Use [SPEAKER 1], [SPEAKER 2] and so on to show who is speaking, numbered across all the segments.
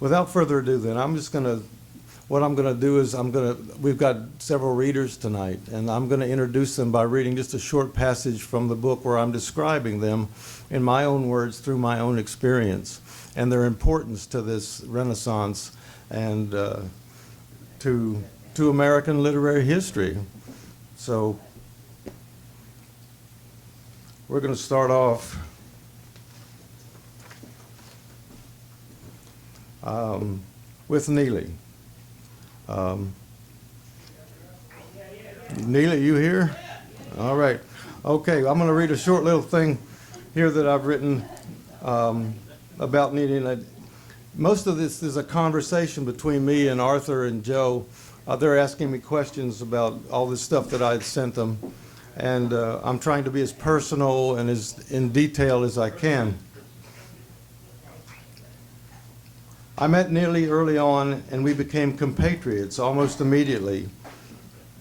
[SPEAKER 1] without further ado then, what I'm going to do is we've got several readers tonight, and I'm going to introduce them by reading just a short passage from the book where I'm describing them in my own words through my own experience and their importance to this Renaissance and to American literary history. So we're going to start off with Neeli. Neeli, you here? All right. Okay, I'm going to read a short little thing here that I've written about Neeli. Most of this is a conversation between me and Arthur and Joe. They're asking me questions about all this stuff that I had sent them, and I'm trying to be as personal and as in detail as I can. I met Neeli early on, and we became compatriots almost immediately.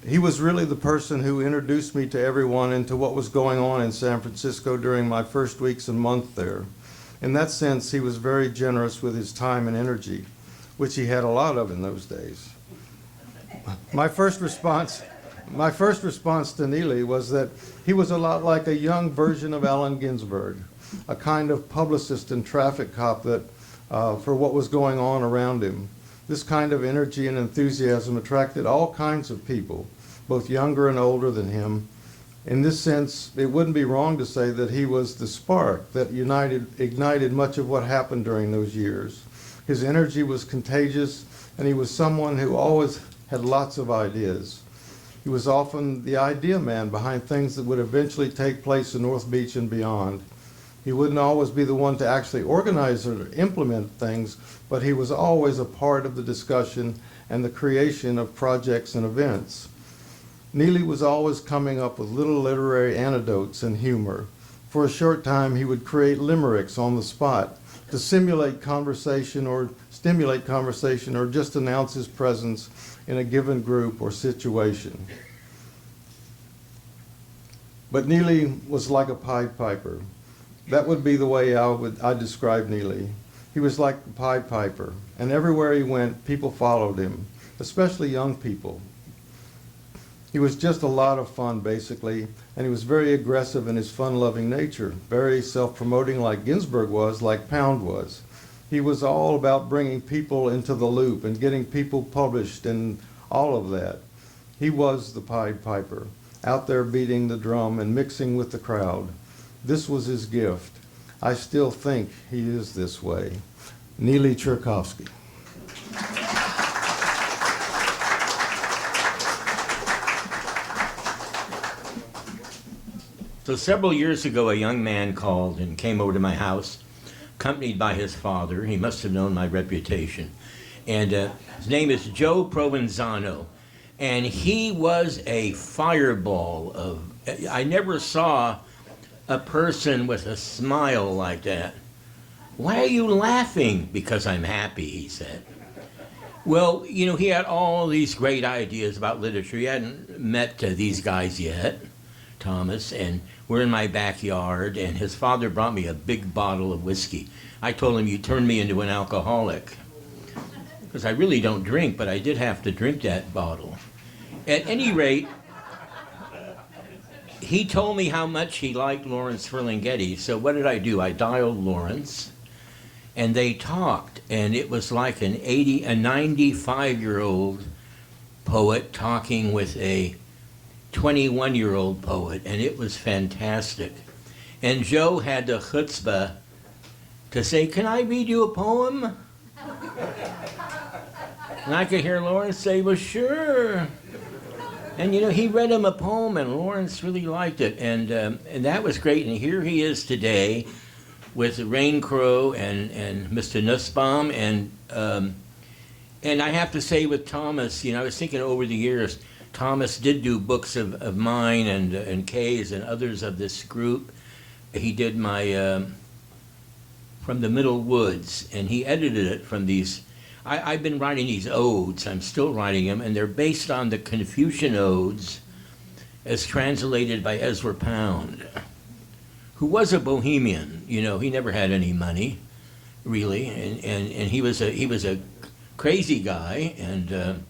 [SPEAKER 1] He was really the person who introduced me to everyone and to what was going on in San Francisco during my first weeks and month there. In that sense, he was very generous with his time and energy, which he had a lot of in those days. My first response to Neeli was that he was a lot like a young version of Allen Ginsberg, a kind of publicist and traffic cop that for what was going on around him. This kind of energy and enthusiasm attracted all kinds of people, both younger and older than him. In this sense, it wouldn't be wrong to say that he was the spark that ignited much of what happened during those years. His energy was contagious, and he was someone who always had lots of ideas. He was often the idea man behind things that would eventually take place in North Beach and beyond. He wouldn't always be the one to actually organize or implement things, but he was always a part of the discussion and the creation of projects and events. Neeli was always coming up with little literary anecdotes and humor. For a short time, he would create limericks on the spot to simulate conversation or stimulate conversation or just announce his presence in a given group or situation. But Neeli was like a Pied Piper. That would be the way I describe Neeli. He was like the Pied Piper, and everywhere he went, people followed him, especially young people. He was just a lot of fun, basically, and he was very aggressive in his fun-loving nature, very self-promoting like Ginsberg was, like Pound was. He was all about bringing people into the loop and getting people published and all of that. He was the Pied Piper, out there beating the drum and mixing with the crowd. This was his gift. I still think he is this way. Neeli Cherkovski.
[SPEAKER 2] So several years ago, a young man called and came over to my house, accompanied by his father. He must have known my reputation. And his name is Joe Provenzano. And he was a fireball of, I never saw a person with a smile like that. Why are you laughing? Because I'm happy, he said. Well, you know, he had all these great ideas about literature. He hadn't met these guys yet, Thomas, and we're in my backyard, and his father brought me a big bottle of whiskey. I told him, you turned me into an alcoholic. Because I really don't drink, but I did have to drink that bottle. At any rate, he told me how much he liked Lawrence Ferlinghetti, so what did I do? I dialed Lawrence, and they talked, and it was like a 95-year-old poet talking with a 21-year-old poet, and it was fantastic. And Joe had the chutzpah to say, can I read you a poem? And I could hear Lawrence say, well, sure. And, you know, he read him a poem, and Lawrence really liked it, and that was great. And here he is today with Rain Crowe and Mr. Nusbaum, and I have to say with Thomas, you know, I was thinking over the years, Thomas did do books of mine and Kaye's and others of this group. He did my From the Middle Woods, and he edited it from these. I've been writing these odes. I'm still writing them, and they're based on the Confucian odes as translated by Ezra Pound, who was a bohemian. You know, he never had any money, really, and he was a crazy guy, and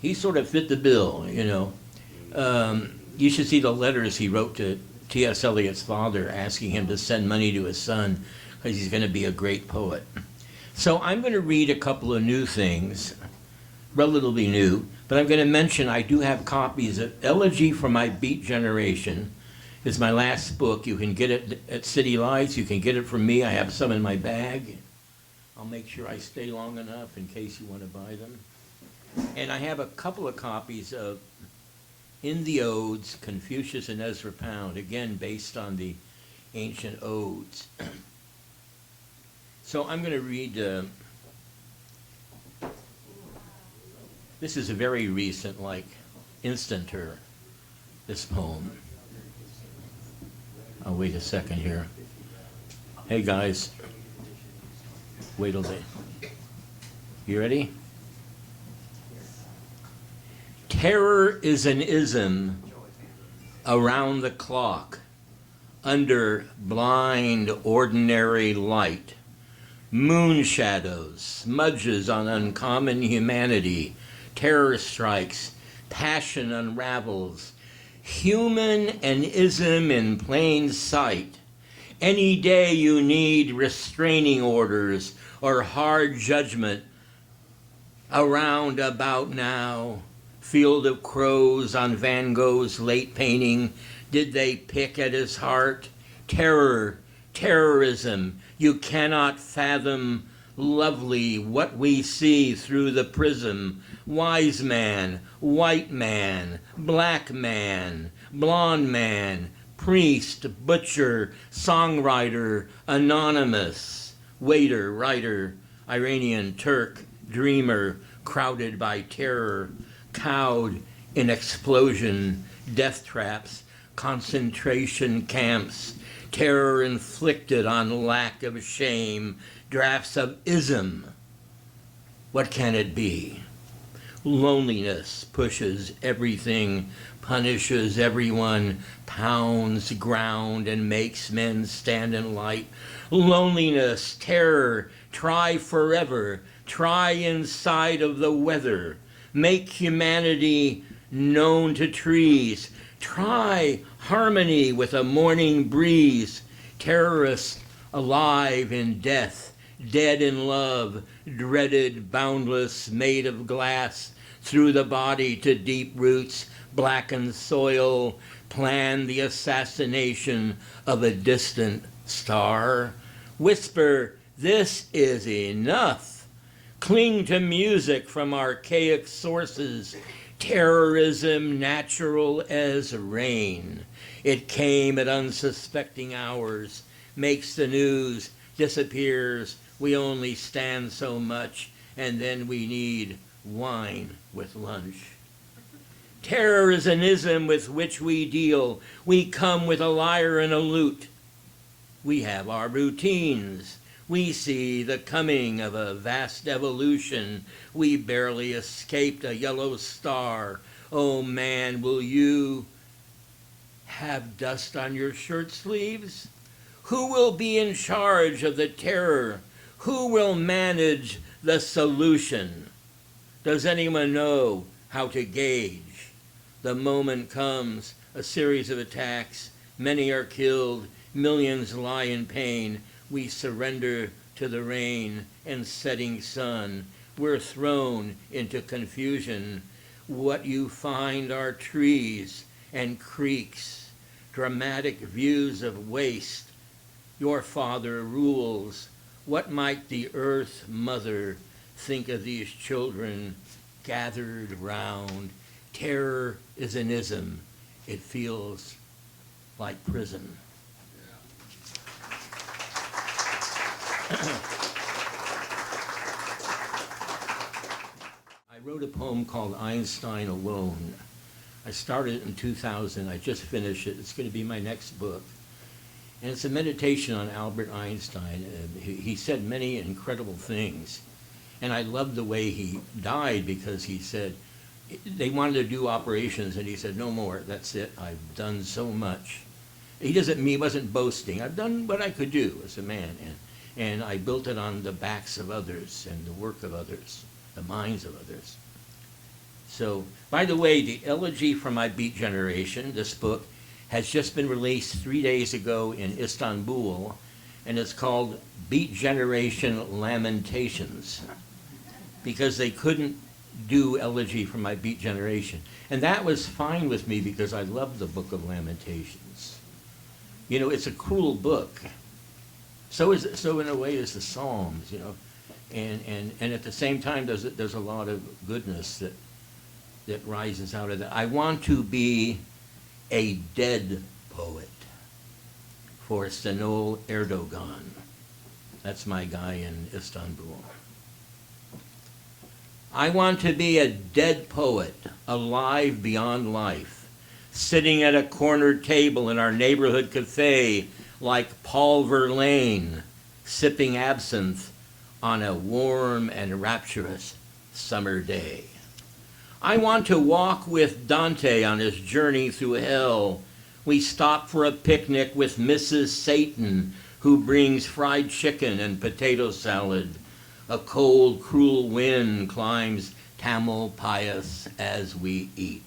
[SPEAKER 2] he sort of fit the bill, you know. You should see the letters he wrote to T.S. Eliot's father asking him to send money to his son because he's going to be a great poet. So I'm going to read a couple of new things, relatively new, but I'm going to mention I do have copies of Elegy for My Beat Generation. It's my last book. You can get it at City Lights. You can get it from me. I have some in my bag. I'll make sure I stay long enough in case you want to buy them. And I have a couple of copies of In the Odes, Confucius and Ezra Pound, again based on the ancient odes. So I'm going to read, this is a very recent, like, instanter, this poem. I'll wait a second here. Hey guys, wait till they, you ready? Terror is an ism around the clock, under blind ordinary light. Moon shadows, smudges on uncommon humanity, terror strikes, passion unravels, human and ism in plain sight. Any day you need restraining orders or hard judgment, around about now. Field of crows on Van Gogh's late painting, did they pick at his heart? Terror, terrorism, you cannot fathom lovely what we see through the prism. Wise man, white man, black man, blonde man, priest, butcher, songwriter, anonymous, waiter, writer, Iranian, Turk, dreamer, crowded by terror, cowed in explosion, death traps, concentration camps, terror inflicted on lack of shame, drafts of ism. What can it be? Loneliness pushes everything, punishes everyone, pounds ground and makes men stand in light. Loneliness, terror, try forever, try inside of the weather. Make humanity known to trees. Try harmony with a morning breeze. Terrorists alive in death, dead in love, dreaded, boundless, made of glass, through the body to deep roots, blackened soil, plan the assassination of a distant star. Whisper, this is enough. Cling to music from archaic sources, terrorism natural as rain. It came at unsuspecting hours, makes the news, disappears. We only stand so much, and then we need wine with lunch. Terror is an ism with which we deal. We come with a lyre and a lute. We have our routines. We see the coming of a vast evolution. We barely escaped a yellow star. Oh man, will you have dust on your shirt sleeves? Who will be in charge of the terror? Who will manage the solution? Does anyone know how to gauge? The moment comes, a series of attacks. Many are killed, millions lie in pain. We surrender to the rain and setting sun. We're thrown into confusion. What you find are trees and creeks, dramatic views of waste. Your father rules. What might the earth mother think of these children gathered round? Terror is an ism. It feels like prison. I wrote a poem called Einstein Alone. I started it in 2000. I just finished it. It's going to be my next book. And it's a meditation on Albert Einstein. He said many incredible things. And I loved the way he died because he said, they wanted to do operations and he said, no more, that's it. I've done so much. He wasn't boasting. I've done what I could do as a man. And I built it on the backs of others and the work of others, the minds of others. So, by the way, the Elegy for My Beat Generation, this book, has just been released 3 days ago in Istanbul, and it's called Beat Generation Lamentations, because they couldn't do Elegy for My Beat Generation. And that was fine with me because I love the Book of Lamentations. You know, it's a cruel book. So in a way is the Psalms, you know. And at the same time, there's a lot of goodness that rises out of that. I want to be a dead poet for Şenol Erdoğan. That's my guy in Istanbul. I want to be a dead poet, alive beyond life, sitting at a corner table in our neighborhood cafe like Paul Verlaine, sipping absinthe on a warm and rapturous summer day. I want to walk with Dante on his journey through hell. We stop for a picnic with Mrs. Satan, who brings fried chicken and potato salad. A cold, cruel wind climbs Tamil Pious as we eat.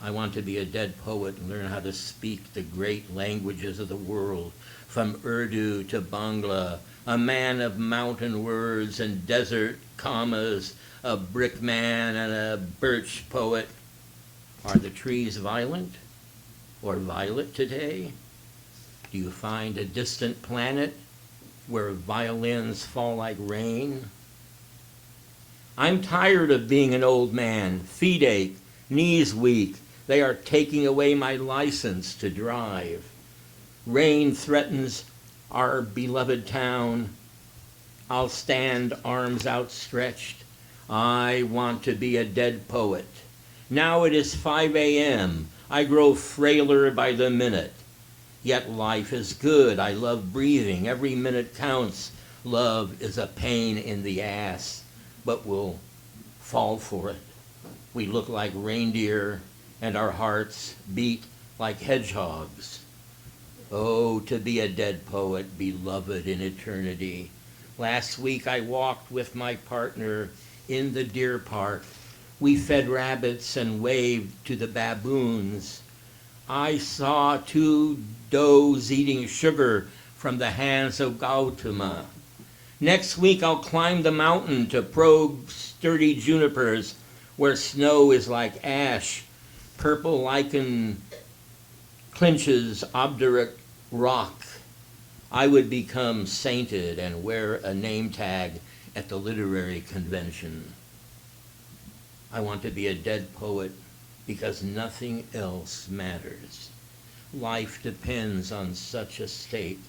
[SPEAKER 2] I want to be a dead poet and learn how to speak the great languages of the world, from Urdu to Bangla, a man of mountain words and desert commas, a brick man and a birch poet. Are the trees violent or violet today? Do you find a distant planet where violins fall like rain? I'm tired of being an old man, feet ache, knees weak. They are taking away my license to drive. Rain threatens our beloved town. I'll stand arms outstretched. I want to be a dead poet. Now it is 5 a.m. I grow frailer by the minute. Yet life is good. I love breathing. Every minute counts. Love is a pain in the ass, but we'll fall for it. We look like reindeer, and our hearts beat like hedgehogs. Oh, to be a dead poet, beloved in eternity. Last week I walked with my partner in the deer park. We fed rabbits and waved to the baboons. I saw 2 does eating sugar from the hands of Gautama. Next week I'll climb the mountain to probe sturdy junipers where snow is like ash. Purple lichen clinches obdurate rock. I would become sainted and wear a name tag at the literary convention. I want to be a dead poet because nothing else matters. Life depends on such a state.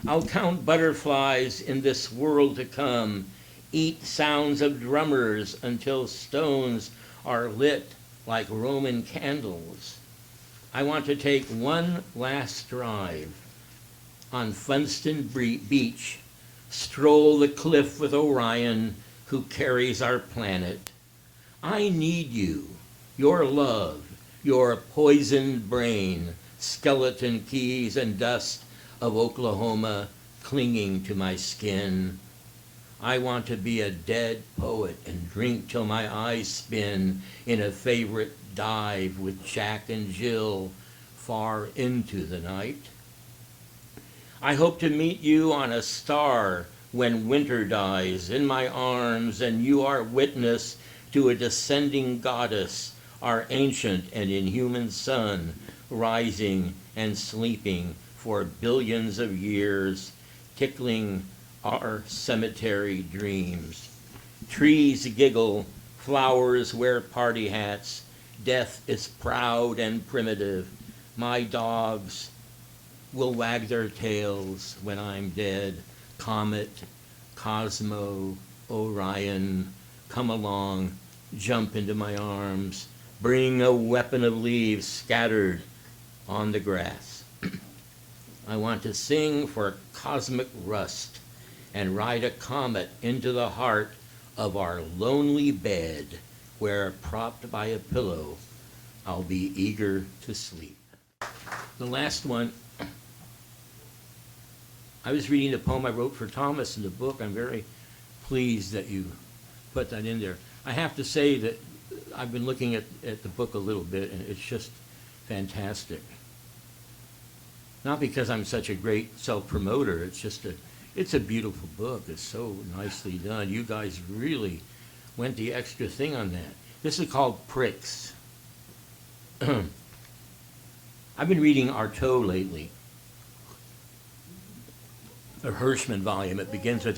[SPEAKER 2] I'll count butterflies in this world to come, eat sounds of drummers until stones are lit like Roman candles. I want to take one last drive on Funston Beach, stroll the cliff with Orion, who carries our planet. I need you, your love, your poisoned brain, skeleton keys and dust of Oklahoma clinging to my skin. I want to be a dead poet and drink till my eyes spin in a favorite dive with Jack and Jill far into the night. I hope to meet you on a star when winter dies in my arms and you are witness to a descending goddess, our ancient and inhuman sun, rising and sleeping for billions of years, tickling our cemetery dreams. Trees giggle, flowers wear party hats, death is proud and primitive. My dogs will wag their tails when I'm dead. Comet, Cosmo, Orion, come along, jump into my arms, bring a weapon of leaves scattered on the grass. I want to sing for cosmic rust and ride a comet into the heart of our lonely bed where, propped by a pillow, I'll be eager to sleep. The last one I was reading the poem I wrote for Thomas in the book. I'm very pleased that you put that in there. I have to say that I've been looking at the book a little bit, and it's just fantastic. Not because I'm such a great self-promoter, it's a beautiful book. It's so nicely done. You guys really went the extra thing on that. This is called Pricks. I've been reading Artaud lately. The Hirschman volume. It begins with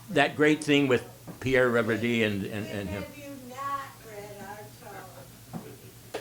[SPEAKER 2] that great thing with Pierre Reverdy and him.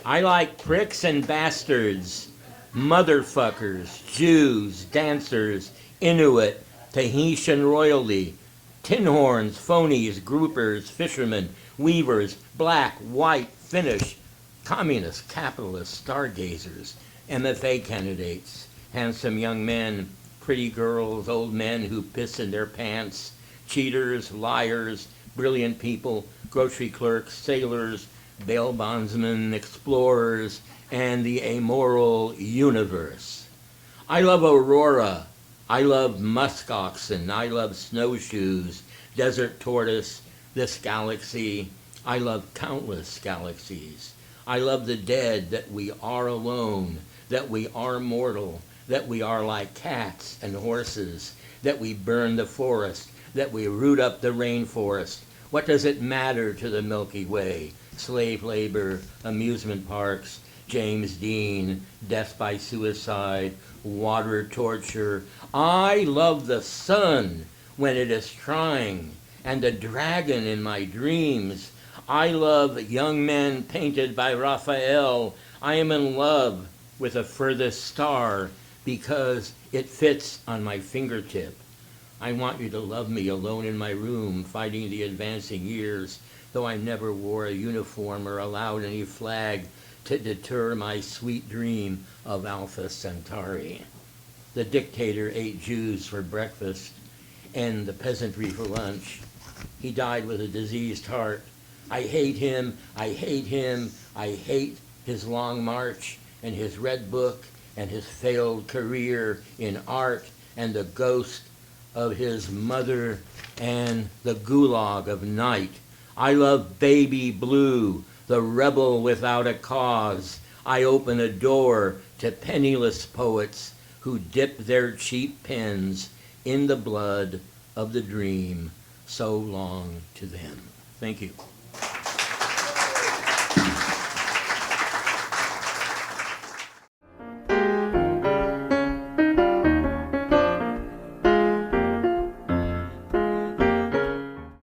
[SPEAKER 2] I like pricks and bastards, motherfuckers, Jews, dancers, Inuit, Tahitian royalty, tin horns, phonies, groupers, fishermen, weavers, black, white, Finnish, communists, capitalists, stargazers, MFA candidates, handsome young men, pretty girls, old men who piss in their pants, cheaters, liars, brilliant people, grocery clerks, sailors, bail bondsmen, explorers, and the amoral universe. I love Aurora. I love muskoxen. I love snowshoes, desert tortoise, this galaxy. I love countless galaxies. I love the dead, that we are alone, that we are mortal, that we are like cats and horses, that we burn the forest, that we root up the rainforest. What does it matter to the Milky Way? Slave labor, amusement parks, James Dean, death by suicide, water torture. I love the sun when it is trying, and the dragon in my dreams. I love young men painted by Raphael. I am in love with a furthest star because it fits on my fingertip. I want you to love me alone in my room, fighting the advancing years, though I never wore a uniform or allowed any flag to deter my sweet dream of Alpha Centauri. The dictator ate Jews for breakfast and the peasantry for lunch. He died with a diseased heart. I hate him, I hate him, I hate his long march and his red book and his failed career in art and the ghost of his mother and the gulag of night. I love Baby Blue, the rebel without a cause. I open a door to penniless poets who dip their cheap pens in the blood of the dream. So long to them. Thank you.